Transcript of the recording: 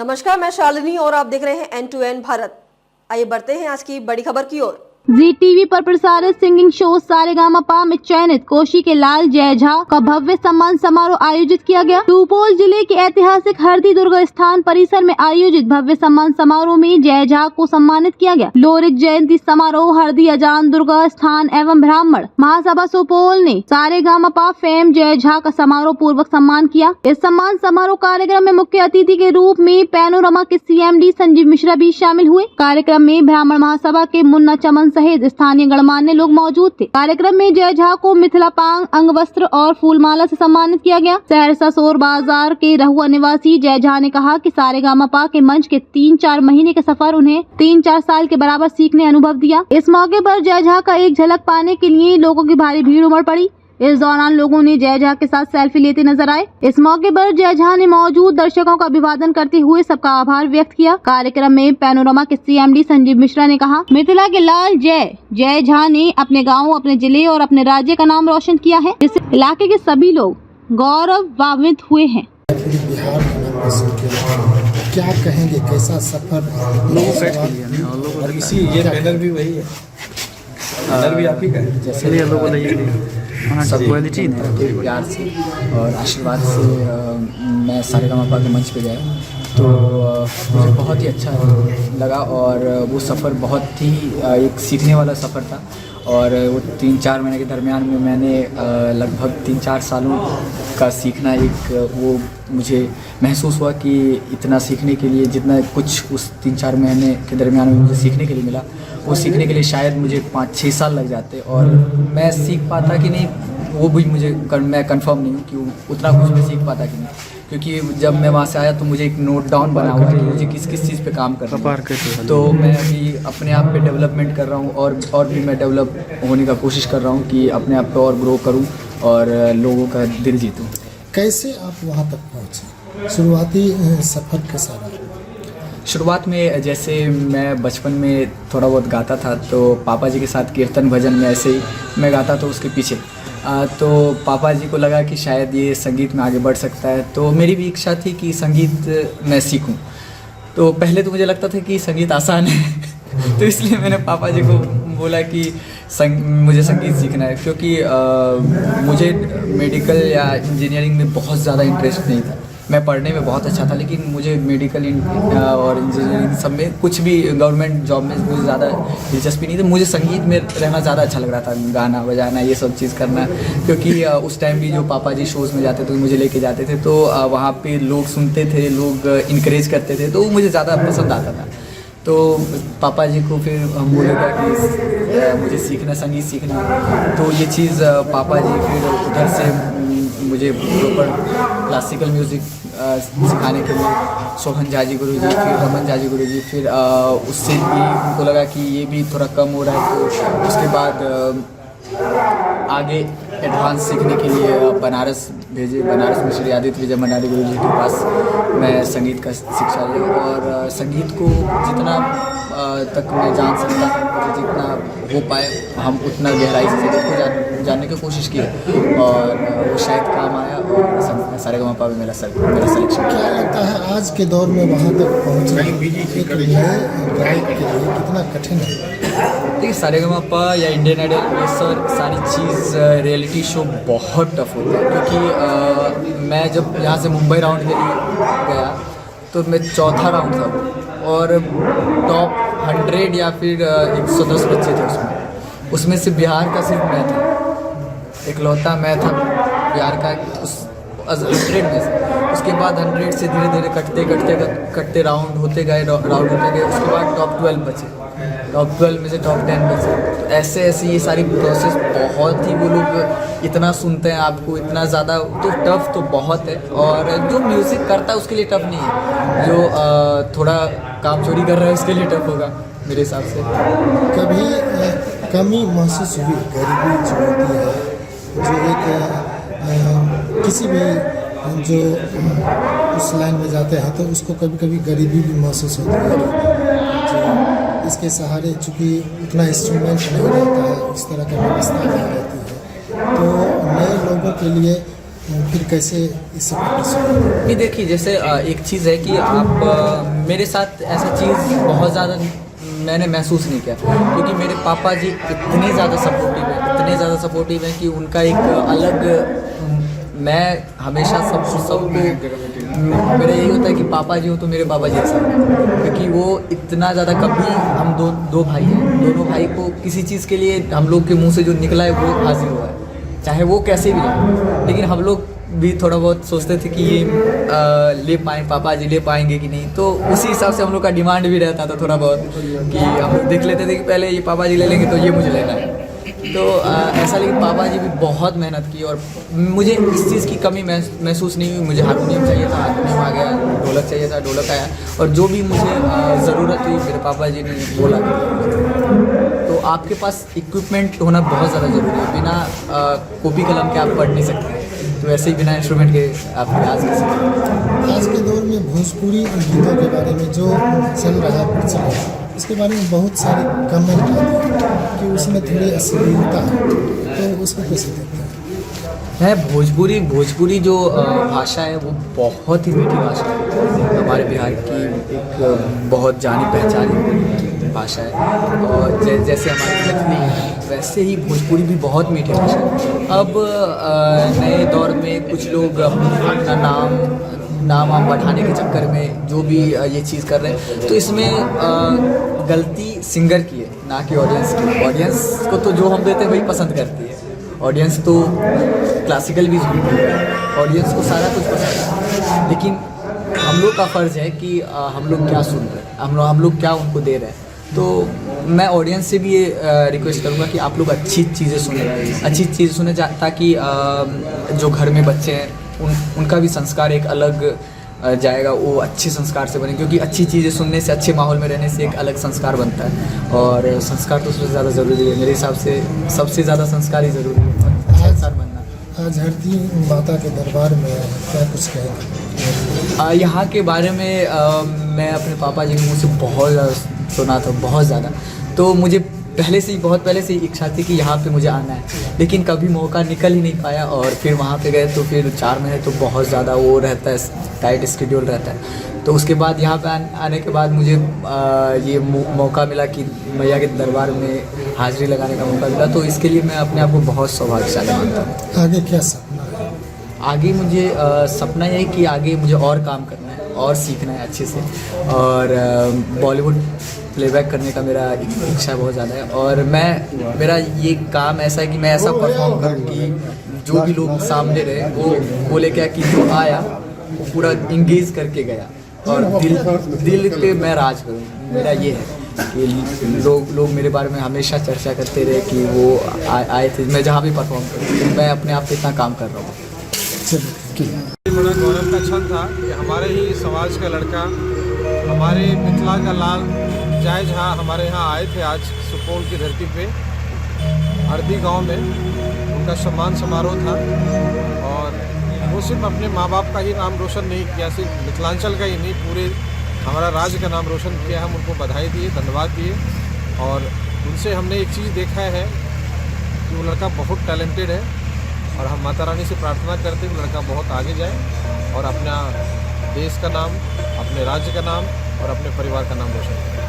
नमस्कार, मैं शालिनी और आप देख रहे हैं N2N भारत। आइए बढ़ते हैं आज की बड़ी खबर की ओर। जी टीवी पर प्रसारित सिंगिंग शो सारेगामापा में चयनित कोशी के लाल जय झा का भव्य सम्मान समारोह आयोजित किया गया। सुपौल जिले के ऐतिहासिक हरदी दुर्ग स्थान परिसर में आयोजित भव्य सम्मान समारोह में जय झा को सम्मानित किया गया। लोरिक जयंती समारोह हरदी अजान दुर्गा स्थान एवं ब्राह्मण महासभा सुपौल ने सारेगामापा फेम जय झा का समारोह पूर्वक सम्मान किया। इस सम्मान समारोह कार्यक्रम में मुख्य अतिथि के रूप में पैनोरमा के CMD संजीव मिश्रा भी शामिल हुए। कार्यक्रम में ब्राह्मण महासभा के मुन्ना चमन सहित स्थानीय गणमान्य लोग मौजूद थे। कार्यक्रम में जय झा को मिथिला पांग अंग वस्त्र और फूलमाला से सम्मानित किया गया। सहरसा सोर बाजार के रहुआ निवासी जय झा ने कहा कि सारेगामापा के मंच के 3-4 महीने के सफर उन्हें 3-4 साल के बराबर सीखने अनुभव दिया। इस मौके पर जय झा का एक झलक पाने के लिए लोगों की भारी भीड़ उमड़ पड़ी। इस दौरान लोगों ने जय झा के साथ सेल्फी लेते नजर आए। इस मौके पर जय झा ने मौजूद दर्शकों का अभिवादन करते हुए सबका आभार व्यक्त किया। कार्यक्रम में पैनोरमा के CMD संजीव मिश्रा ने कहा, मिथिला के लाल जय झा ने अपने गांव, अपने जिले और अपने राज्य का नाम रोशन किया है, जिससे इलाके के सभी लोग गौरवान्वित हुए हैं। बिहार क्या कहेंगे, कैसा सफर लोगों और इसी ये बैनर भी वही है, बैनर भी आप ही का है। जैसे ये लोगों ने सब क्वालिटी के प्यार से और आशीर्वाद से मैं सारेगामापा के मंच पे गया तो मुझे बहुत ही अच्छा लगा और वो सफ़र बहुत ही एक सीखने वाला सफ़र था। और वो 3-4 महीने के दरमियान में मैंने लगभग 3-4 सालों का सीखना एक वो मुझे महसूस हुआ कि इतना सीखने के लिए जितना कुछ उस 3-4 महीने के दरमियान में मुझे सीखने के लिए मिला, वो सीखने के लिए शायद मुझे 5-6 साल लग जाते और मैं सीख पाता कि नहीं, वो भी मैं कंफर्म नहीं हूँ कि उतना कुछ मैं सीख पाता कि नहीं, क्योंकि जब मैं वहाँ से आया तो मुझे एक नोट डाउन बना हुआ है मुझे किस किस चीज़ पे काम करना है। तो मैं अभी अपने आप पे डेवलपमेंट कर रहा हूँ और भी मैं डेवलप होने का कोशिश कर रहा हूँ कि अपने आप पे और ग्रो करूँ और लोगों का दिल जीतूँ। कैसे आप वहाँ तक पहुँचे, शुरुआती सफ़र के साथ? शुरुआत में जैसे मैं बचपन में थोड़ा बहुत गाता था तो पापा जी के साथ कीर्तन भजन में ऐसे ही मैं गाता था उसके पीछे। तो पापा जी को लगा कि शायद ये संगीत में आगे बढ़ सकता है, तो मेरी भी इच्छा थी कि संगीत मैं सीखूं। तो पहले तो मुझे लगता था कि संगीत आसान है तो इसलिए मैंने पापा जी को बोला कि मुझे संगीत सीखना है, क्योंकि मुझे मेडिकल या इंजीनियरिंग में बहुत ज़्यादा इंटरेस्ट नहीं था। मैं पढ़ने में बहुत अच्छा था लेकिन मुझे मेडिकल और इंजीनियरिंग सब में कुछ भी गवर्नमेंट जॉब में मुझे ज़्यादा दिलचस्पी नहीं थी। मुझे संगीत में रहना ज़्यादा अच्छा लग रहा था, गाना बजाना ये सब चीज़ करना, क्योंकि उस टाइम भी जो पापा जी शोज़ में जाते थे मुझे लेके जाते थे तो वहाँ पे लोग सुनते थे, लोग इनक्रेज करते थे, तो मुझे ज़्यादा पसंद आता था। तो पापा जी को फिर हम बोलेगा कि मुझे सीखना, संगीत सीखना, तो ये चीज़ पापा जी फिर उधर से मुझे प्रॉपर क्लासिकल म्यूज़िक सिखाने के लिए सोहन झा जी गुरु जी, फिर रमन झा जी गुरु जी, फिर उससे भी उनको लगा कि ये भी थोड़ा कम हो रहा है, तो उसके बाद आगे एडवांस सीखने के लिए बनारस भेजे। बनारस में श्री आदित्य विजय भंडारी गुरु जी के पास मैं संगीत का शिक्षा ली और संगीत को जितना तक मैं जान सकता हूँ, जितना हो पाए हम उतना गहराई से संगीत को जानने की कोशिश की और वो शायद काम आया और सारेगामापा में मेरा सिलेक्शन। क्या लगता है आज के दौर में वहाँ तक पहुँचना एक नए गायक के लिए कितना कठिन है? देखिए, सारेगामापा या इंडियन आइडल ये सारी चीज़ रियलिटी शो बहुत टफ होता है, क्योंकि मैं जब यहाँ से मुंबई राउंड के लिए गया तो मैं चौथा राउंड था और टॉप 100 या फिर 110 बच्चे थे उसमें से बिहार का सिर्फ मैं था, इकलौता मैं था बिहार का उस 100 में से। उसके बाद 100 से धीरे धीरे कटते राउंड होते गए, उसके बाद टॉप 12 बचे, टॉप 12 में से टॉप 10 बचे। तो ऐसे ये सारी प्रोसेस बहुत ही, वो लोग इतना सुनते हैं आपको, इतना ज़्यादा, तो टफ़ तो बहुत है। और जो म्यूज़िक करता है उसके लिए टफ़ नहीं है, जो थोड़ा काम चोरी कर रहा है उसके लिए टफ़ होगा मेरे हिसाब से। कभी कमी महसूस हुई, गरीबी जो होती है, जो एक किसी भी जो उस लाइन में जाते हैं तो उसको कभी कभी गरीबी भी महसूस होती है, जो इसके सहारे चूँकि उतना इंस्ट्रूमेंट नहीं रहता है, उस तरह की व्यवस्था नहीं रहती है, तो नए लोगों के लिए फिर कैसे इससे प्रैक्टिस हुआ? नहीं देखिए, जैसे एक चीज़ है कि आप मेरे साथ ऐसा चीज़ बहुत ज़्यादा मैंने महसूस नहीं किया, क्योंकि मेरे पापा जी इतने ज़्यादा सपोर्टिव हैं कि उनका एक अलग मैं हमेशा सबको मेरा यही होता है कि पापा जी हो तो मेरे पापा जी ऐसा, क्योंकि वो इतना ज़्यादा कभी हम दो भाई हैं, दोनों भाई को किसी चीज़ के लिए हम लोग के मुंह से जो निकला है वो हाजिर हुआ है, चाहे वो कैसे भी हो। लेकिन हम लोग भी थोड़ा बहुत सोचते थे कि ये ले पाएँ, पापा जी ले पाएंगे कि नहीं, तो उसी हिसाब से हम लोग का डिमांड भी रहता था थोड़ा बहुत, कि हम लोग देख लेते थे कि पहले ये पापा जी ले लेंगे तो ये मुझे लेना है। तो ऐसा, लेकिन पापा जी भी बहुत मेहनत की और मुझे इस चीज़ की कमी महसूस नहीं हुई। मुझे हारमोनियम चाहिए था, हारमोनियम आ गया, ढोलक चाहिए था, ढोलक आया, और जो भी मुझे ज़रूरत हुई मेरे पापा जी ने बोला। तो आपके पास इक्विपमेंट होना बहुत ज़्यादा ज़रूरी है, बिना कॉपी कलम के आप पढ़ नहीं सकते, तो ऐसे ही बिना इंस्ट्रूमेंट के आप प्रयास कर सकते हैं। आज के दौर में भोजपुरी गीतों के बारे में जो चल रहा है प्रचलन, इसके बारे में बहुत सारे कमेंट आते हैं कि उसमें थोड़ी अश्लीलता है, तो उसको कैसे देखते हैं? भोजपुरी जो भाषा है वो बहुत ही मीठी भाषा है, हमारे बिहार की एक बहुत जानी पहचानी भाषा है, और जैसे हमारी मैथिली है वैसे ही भोजपुरी भी बहुत मीठी भाषा है। अब नए दौर में कुछ लोग अपना नाम बढ़ाने के चक्कर में जो भी ये चीज़ कर रहे हैं, तो इसमें गलती सिंगर की है, ना कि ऑडियंस की। ऑडियंस को तो जो हम देते हैं वही पसंद करती है, ऑडियंस तो क्लासिकल भी सुनती है, ऑडियंस को सारा कुछ पसंद है, लेकिन हम लोग का फ़र्ज़ है कि हम लोग क्या सुन रहे हैं, हम लोग क्या उनको दे रहे हैं। तो मैं ऑडियंस से भी ये रिक्वेस्ट करूँगा कि आप लोग अच्छी चीज़ें सुने, ताकि जो घर में बच्चे हैं उनका भी संस्कार एक अलग जाएगा, वो अच्छे संस्कार से बने, क्योंकि अच्छी चीज़ें सुनने से, अच्छे माहौल में रहने से एक अलग संस्कार बनता है, और संस्कार तो सबसे ज़्यादा ज़रूरी है। मेरे हिसाब से सबसे ज़्यादा संस्कार ही ज़रूरी है, अच्छा इंसान बनना। आज धरती माता के दरबार में क्या कुछ कहेंगे? यहाँ के बारे में मैं अपने पापा जी के मुँह से बहुत ज़्यादा सुना था, बहुत ज़्यादा। तो मुझे बहुत पहले से ही इच्छा थी कि यहाँ पे मुझे आना है, लेकिन कभी मौका निकल ही नहीं पाया, और फिर वहाँ पे गए तो फिर 4 महीने तो बहुत ज़्यादा वो रहता है, टाइट स्केड्यूल रहता है। तो उसके बाद यहाँ पे आने के बाद मुझे ये मौका मिला कि मैया के दरबार में हाज़िरी लगाने का मौका मिला, तो इसके लिए मैं अपने आप को बहुत सौभाग्यशाली मानता हूँ। आगे क्या सपना है? आगे मुझे सपना ये है कि आगे मुझे और काम करना है और सीखना है अच्छे से, और बॉलीवुड प्लेबैक करने का मेरा इच्छा बहुत ज़्यादा है, और मेरा ये काम ऐसा है कि मैं ऐसा परफॉर्म करूँ कि जो भी लोग सामने रहे वो बोले क्या कि जो आया वो पूरा इंगेज करके गया, और दिल पे मैं राज करूँ। मेरा ये है कि लोग मेरे बारे में हमेशा चर्चा करते रहे कि वो आए थे, मैं जहाँ भी परफॉर्म करूँ तो मैं अपने आप पे इतना काम कर रहा हूँ। बड़ा गौरव का क्षण था कि हमारे ही समाज का लड़का, हमारे मिथिला का लाल जय झा हमारे यहाँ आए थे आज सुपौल की धरती पे, हरदी गांव में उनका सम्मान समारोह था, और वो सिर्फ अपने माँ बाप का ही नाम रोशन नहीं किया, सिर्फ मिथिलांचल का ही नहीं, पूरे हमारा राज्य का नाम रोशन किया। हम उनको बधाई दिए, धन्यवाद दिए, और उनसे हमने एक चीज़ देखा है कि वो लड़का बहुत टैलेंटेड है, और हम माता रानी से प्रार्थना करते हैं कि लड़का बहुत आगे जाए और अपना देश का नाम, अपने राज्य का नाम और अपने परिवार का नाम रोशन करे।